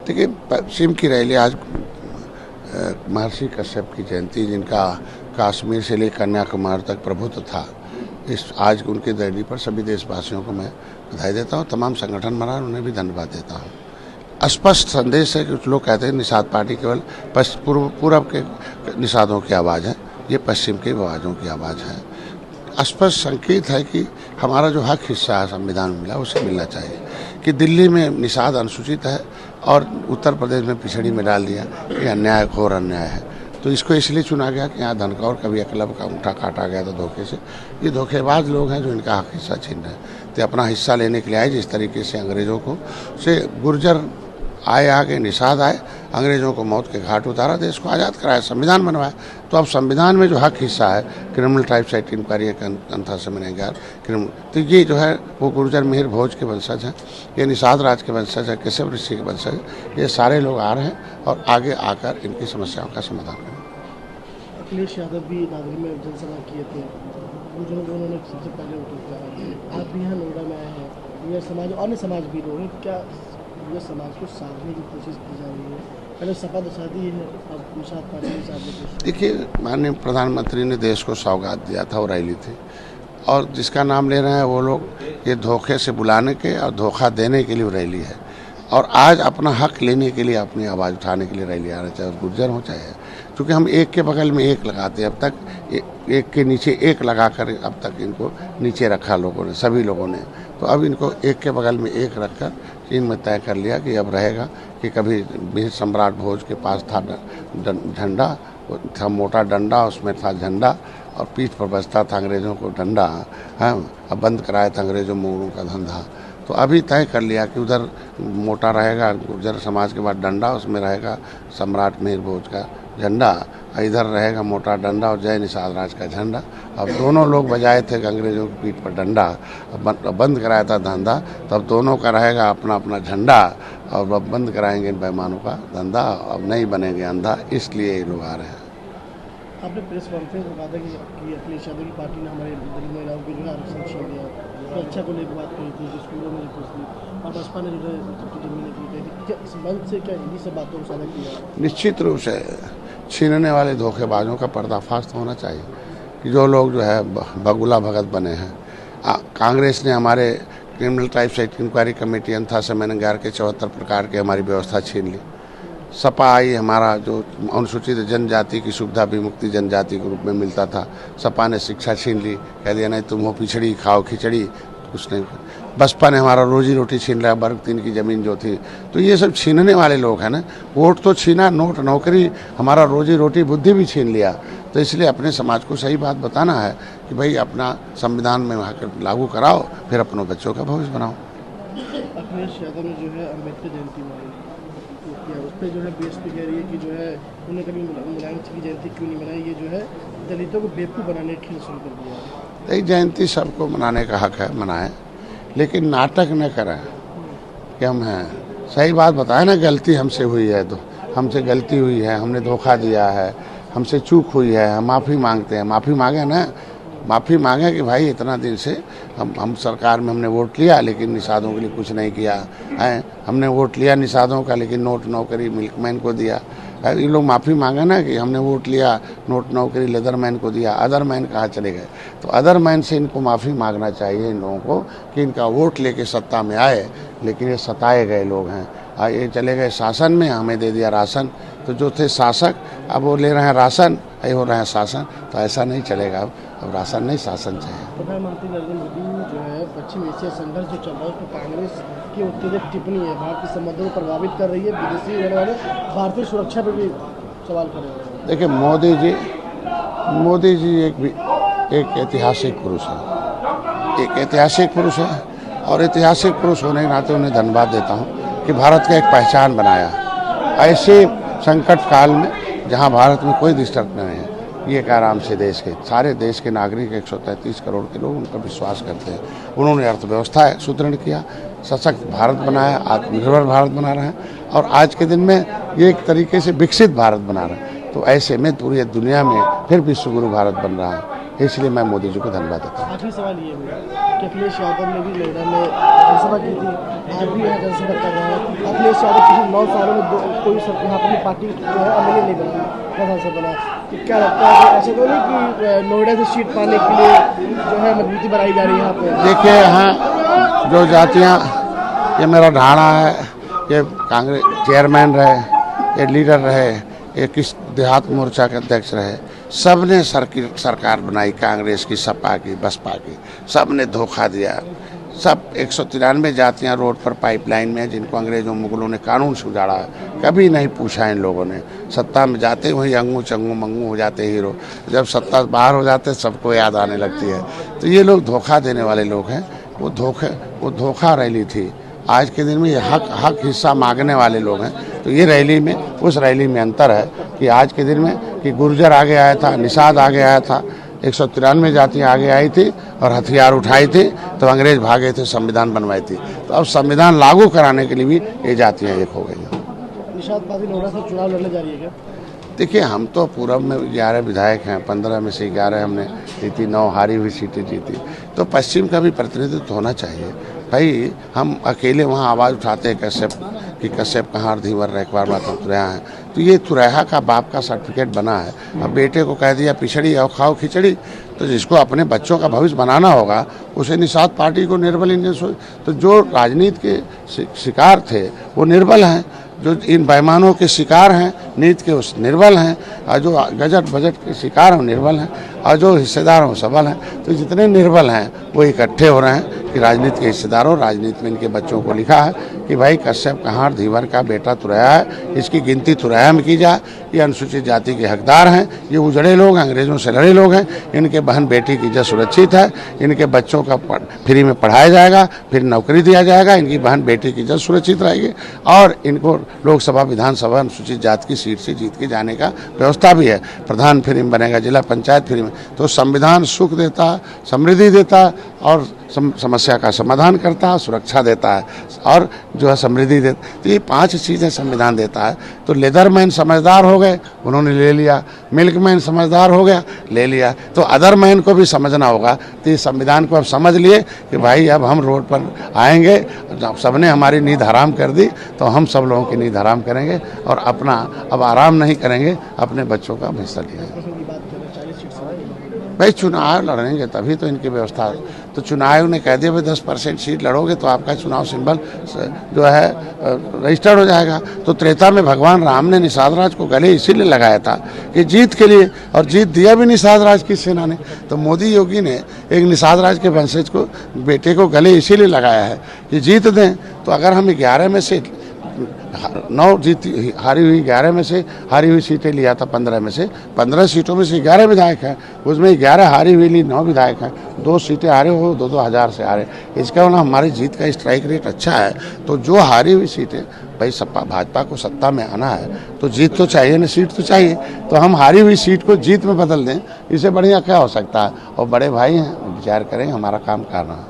देखिए, पश्चिम की रैली आज महर्षि कश्यप की जयंती, जिनका कश्मीर से लेकर कन्याकुमारी तक प्रभुत्व था, इस आज उनकी रैली पर सभी देशवासियों को मैं बधाई देता हूँ। तमाम संगठन बना, उन्हें भी धन्यवाद देता हूँ। स्पष्ट संदेश है कि कुछ लोग कहते हैं निषाद पार्टी केवल पूर्व के निषादों की आवाज़ है, ये पश्चिम के आवाज़ों की आवाज़ है। स्पष्ट संकेत है कि हमारा जो हक हिस्सा है संविधान में मिला, उसे मिलना चाहिए। कि दिल्ली में निषाद अनुसूचित है और उत्तर प्रदेश में पिछड़ी में डाल दिया, ये अन्याय घोर अन्याय है। तो इसको इसलिए चुना गया कि यहाँ धनकौर कभी क्लब का अंगूठा काटा गया था धोखे से। ये धोखेबाज लोग हैं जो इनका हक हिस्सा छीन रहे हैं। तो अपना हिस्सा लेने के लिए आए, जिस तरीके से अंग्रेज़ों को से गुर्जर आए, आगे निषाद आए, अंग्रेज़ों को मौत के घाट उतारा, देश को आज़ाद कराया, संविधान बनवाया। तो अब संविधान में जो हक हिस्सा है, क्रिमिनल ट्राइब्स एक्ट इंक्वायरी कंथा से मैंने गया क्रिमिनल, तो ये जो है वो गुर्जर मिहिर भोज के वंशज हैं, ये निषाद राज के वंशज है, कश्यप ऋषि के वंशज है। ये सारे लोग आ रहे हैं और आगे आकर इनकी समस्याओं का समाधान करें। अखिलेश यादव भी दादरी में जनसभा किए थे, उन्होंने सबसे पहले उठाया। आप भी यहाँ नोएडा में आए हैं, यह समाज अन्य समाज भी लोग हैं, क्या यह समाज को साधने की कोशिश की जा रही है? पहले सपा तो शादी है, अब निषाद पार्टी की शादी। देखिए, माननीय प्रधानमंत्री ने देश को सौगात दिया था, वो रैली थी, और जिसका नाम ले रहे हैं वो लोग ये धोखे से बुलाने के और धोखा देने के लिए रैली है। और आज अपना हक लेने के लिए, अपनी आवाज़ उठाने के लिए रैली आ रहे, चाहे गुर्जर हो चाहे, क्योंकि हम एक के बगल में एक लगाते हैं, अब तक एक के नीचे एक लगाकर अब तक इनको नीचे रखा लोगों ने, सभी लोगों ने। तो अब इनको एक के बगल में एक रखकर इनमें तय कर लिया कि अब रहेगा कि कभी वीर सम्राट भोज के पास था झंडा, था मोटा डंडा, उसमें था झंडा और पीठ पर बजता था अंग्रेज़ों को डंडा। हाँ, अब बंद कराया था अंग्रेज़ों मोरों का धंधा। तो अभी तय कर लिया कि उधर मोटा रहेगा गुर्जर समाज के बाद डंडा, उसमें रहेगा सम्राट मिहिर भोज का झंडा, इधर रहेगा मोटा डंडा और जय निषाद राज का झंडा। अब दोनों लोग बजाए थे अंग्रेज़ों की पीठ पर डंडा, बंद कराया था धंधा, तब दोनों का रहेगा अपना अपना झंडा, और अब बंद कराएंगे इन बेईमानों का धंधा, अब नहीं बनेंगे अंधा, इसलिए ये लोग आ रहे हैं। आपने प्रेस कॉन्फ्रेंस में कहा था कि अखिलेश यादव की पार्टी ने हमारे दलित महिलाओं को जो है आरक्षण छीन लिया, सुरक्षा को लेकर बात कही थी, स्कूलों में पूछ ली, और बसपा ने जो है जमीन की थी। इस मंच से क्या इन्हीं सब बातों को साझा किया? निश्चित रूप से छीनने वाले धोखेबाजों का पर्दाफाश तो होना चाहिए कि जो लोग जो है बगुला भगत बने हैं। कांग्रेस ने हमारे criminal tribes act inquiry committee अंथा से मैंने 11 के 74 प्रकार की हमारी व्यवस्था छीन ली। सपा आई, हमारा जो अनुसूचित जनजाति की सुविधा विमुक्ति जनजाति के रूप में मिलता था, सपा ने शिक्षा छीन ली, कह दिया नहीं तुम हो पिछड़ी, खाओ खिचड़ी, कुछ नहीं। बसपा ने हमारा रोजी रोटी छीन लिया, वर्ग 3 की ज़मीन जो थी। तो ये सब छीनने वाले लोग हैं ना। वोट तो छीना, नोट नौकरी, हमारा रोजी रोटी बुद्धि भी छीन लिया। तो इसलिए अपने समाज को सही बात बताना है कि भाई अपना संविधान में लागू कराओ, फिर अपनों बच्चों का भविष्य बनाओ। अखिलेश यादव ने जो है अम्बेडकर जयंती मनाई, उस पर जो है बीएसपी कह रही है कि जो है उन्हें कभी मुलायम की जयंती क्यों नहीं मनाई, ये जो है दलितों को बेवकूफ़ बनाने की खेल शुरू कर दिया है। जयंती सबको मनाने का हक है, मनाएं, लेकिन नाटक न करें कि हम हैं। सही बात बताएं ना, गलती हमसे हुई है तो हमसे गलती हुई है, हमने धोखा दिया है, हमसे चूक हुई है, हम माफ़ी मांगते हैं। माफ़ी मांगे ना, माफ़ी मांगे कि भाई इतना दिन से हम सरकार में हमने वोट लिया लेकिन निषादों के लिए कुछ नहीं किया है, हमने वोट लिया निषादों का लेकिन नोट नौकरी मिल्कमैन को दिया। ये लोग माफ़ी मांगे ना कि हमने वोट लिया, नोट नौकरी लेदरमैन को दिया, अदरमैन कहाँ चले गए। तो अदरमैन से इनको माफ़ी मांगना चाहिए इन लोगों को कि इनका वोट लेके सत्ता में आए, लेकिन ये सताए गए लोग हैं। ये चले गए शासन में, हमें दे दिया राशन। तो जो थे शासक अब वो ले रहे हैं राशन, ये हो रहे हैं शासन। तो ऐसा नहीं चलेगा, अब राशन नहीं शासन चाहिए। प्रधानमंत्री नरेंद्र मोदी जो है पश्चिम एशिया संघर्ष जो चल रहा है उसमें कांग्रेस की उत्तेजक टिप्पणी है, भारतीय संबंधों को प्रभावित कर रही है, विदेशी रहने वाले भारतीय सुरक्षा पर भी सवाल कर रहे हैं। देखिए, मोदी जी एक ऐतिहासिक पुरुष है, एक ऐतिहासिक पुरुष है, और ऐतिहासिक पुरुष होने के नाते उन्हें धन्यवाद देता हूँ कि भारत का एक पहचान बनाया ऐसे संकट काल में जहाँ भारत में कोई डिस्टर्ब नहीं है। ये आराम से सारे देश के नागरिक 133 करोड़ के लोग उनका विश्वास करते हैं। उन्होंने अर्थव्यवस्था सुदृढ़ किया, सशक्त भारत बनाया, आत्मनिर्भर भारत बना रहे हैं, और आज के दिन में ये एक तरीके से विकसित भारत बना रहे हैं। तो ऐसे में पूरी दुनिया में फिर विश्व गुरु भारत बन रहा है, इसलिए मैं मोदी जी को धन्यवाद देता हूँ। आखिरी सवाल ये कि अखिलेश यादव ने भी नोएडा में जनसभा की थी, आज भी यहाँ जनसभा कर रहे हैं। अखिलेश यादव पिछले 9 सालों में कोई सब यहाँ अपनी पार्टी जो है एमएलए नहीं बना, प्रधान बना। तो क्या लगता है कि ऐसे तो नहीं कि नोएडा से सीट पाने के लिए जो है मजबूती बनाई जा रही है यहाँ पे? देखिए, यहाँ जो जातियाँ, ये मेरा ढाणा है, ये कांग्रेस चेयरमैन रहे, ये लीडर रहे, ये किस देहात मोर्चा के अध्यक्ष रहे, सब ने सरकार बनाई, कांग्रेस की, सपा की, बसपा की, सब ने धोखा दिया। सब 193 जातियां रोड पर पाइपलाइन में, जिनको अंग्रेजों मुगलों ने कानून से उजाड़ा है, कभी नहीं पूछा इन लोगों ने। सत्ता में जाते वही अंगू चंगू मंगू हो जाते हीरो, जब सत्ता बाहर हो जाते सबको याद आने लगती है। तो ये लोग धोखा देने वाले लोग हैं, वो धोखा रैली थी। आज के दिन में ये हक हिस्सा मांगने वाले लोग हैं। तो ये रैली में, उस रैली में अंतर है कि आज के दिन में कि गुर्जर आगे आया था, निषाद आगे आया था, 193 जातियाँ आगे आई थी और हथियार उठाई थी, तो अंग्रेज भागे थे, संविधान बनवाई थी। तो अब संविधान लागू कराने के लिए भी ये जातियाँ एक हो गई हैं। निषाद पार्टी नोएडा से चुनाव लड़ने जा रही है क्या? देखिए, हम तो पूरब में 11 विधायक हैं, 15 में से 11 हमने जीती, 9 हारी हुई सीटें जीती। तो पश्चिम का भी प्रतिनिधित्व होना चाहिए भाई। हम अकेले वहाँ आवाज़ उठाते हैं कश्यप कहाँ धीवर रखवार माता तुरैया है, तो ये तुरैया का बाप का सर्टिफिकेट बना है। अब बेटे को कह दिया पिछड़ी और खाओ खिचड़ी, तो जिसको अपने बच्चों का भविष्य बनाना होगा उसे निषाद पार्टी को निर्बल इंडियन। तो जो राजनीति के शिकार थे वो निर्बल हैं, जो इन बेईमानों के शिकार हैं नीति के उस निर्बल हैं, और जो बजट के शिकार हैं निर्बल हैं, और जो हिस्सेदार हैं सबल हैं। तो जितने निर्बल हैं वो इकट्ठे हो रहे हैं कि राजनीति के हिस्सेदारों, राजनीति में इनके बच्चों को लिखा है कि भाई कश्यप कहार धीवर का बेटा तुरैया है, इसकी गिनती तुरैया में की जाए। ये अनुसूचित जाति के हकदार हैं, ये उजड़े लोग, अंग्रेजों से लड़े लोग हैं, इनके बहन बेटी की इज्जत सुरक्षित है, इनके बच्चों का फ्री में पढ़ाया जाएगा, फिर नौकरी दिया जाएगा, इनकी बहन बेटी की इज्जत सुरक्षित रहेगी, और इनको लोकसभा विधानसभा अनुसूचित जाति की सीट से जीत के जाने का व्यवस्था भी है। प्रधान फ्री में बनेगा, जिला पंचायत फ्री में। तो संविधान सुख देता, समृद्धि देता, और समस्या का समाधान करता है, सुरक्षा देता है, और जो है समृद्धि देता। तो ये 5 चीज़ें संविधान देता है। तो लेदरमैन समझदार हो गए, उन्होंने ले लिया। मिल्कमैन समझदार हो गया, ले लिया। तो अदरमैन को भी समझना होगा। तो इस संविधान को अब समझ लिए कि भाई अब हम रोड पर आएंगे, सबने हमारी नींद हराम कर दी, तो हम सब लोगों की नींद हराम करेंगे और अपना अब आराम नहीं करेंगे, अपने बच्चों का हिस्सा लेंगे। भाई चुनाव लड़ेंगे तभी तो इनकी व्यवस्था। तो चुनाव ने कह दिया भाई 10% सीट लड़ोगे तो आपका चुनाव सिंबल जो है रजिस्टर्ड हो जाएगा। तो त्रेता में भगवान राम ने निषाद राज को गले इसीलिए लगाया था कि जीत के लिए, और जीत दिया भी निषाद राज की सेना ने। तो मोदी योगी ने एक निषाद राज के वंशज को, बेटे को गले इसीलिए लगाया है कि जीत दें। तो अगर हम 11 में से 9 जीती, हारी हुई 11 में से हारी हुई सीटें लिया था, 15 में से 15 सीटों में से 11 विधायक हैं, उसमें 11 हारी हुई ली, 9 विधायक हैं, 2 सीटें हारे हो, 2-2 हज़ार से हारे। इसका मतलब हमारी जीत का स्ट्राइक रेट अच्छा है। तो जो हारी हुई सीटें, भाई सपा भाजपा को सत्ता में आना है तो जीत तो चाहिए ना, सीट तो चाहिए। तो हम हारी हुई सीट को जीत में बदल दें, इससे बढ़िया क्या हो सकता है। और बड़े भाई हैं, विचार करें, हमारा काम करना है।